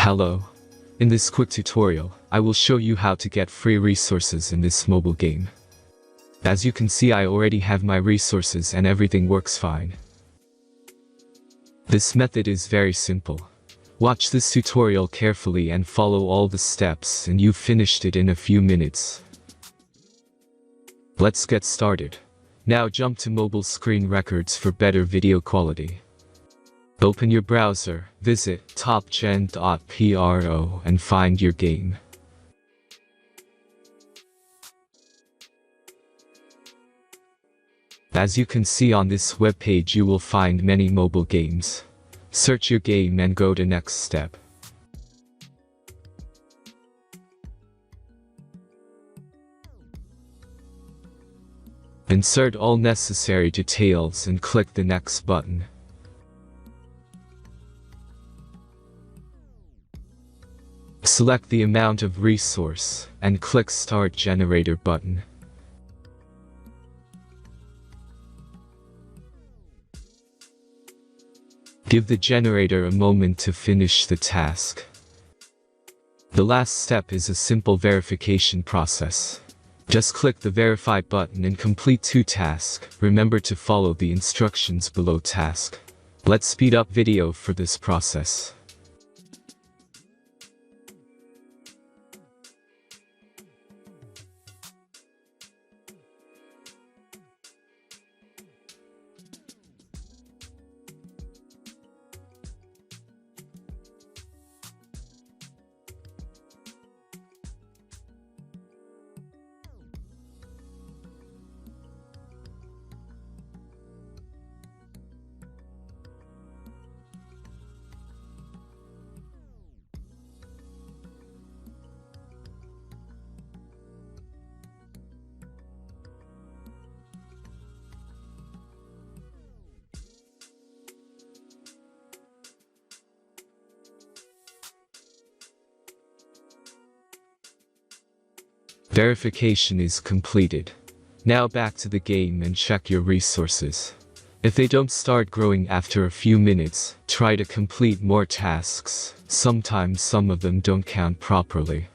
Hello. In this quick tutorial, I will show you how to get free resources in this mobile game. As you can see, I already have my resources and everything works fine. This method is very simple. Watch this tutorial carefully and follow all the steps and you've finished it in a few minutes. Let's get started. Now jump to mobile screen records for better video quality. Open your browser, visit top.Gen.Pro and find your game. As you can see on this webpage, you will find many mobile games. Search your game and go to next step. Insert all necessary details and click the next button. Select the amount of resource and click Start Generator button. Give the generator a moment to finish the task. The last step is a simple verification process. Just click the Verify button and complete 2 tasks. Remember to follow the instructions below task. Let's speed up video for this process. Verification is completed. Now back to the game and check your resources. If they don't start growing after a few minutes, try to complete more tasks. Sometimes some of them don't count properly.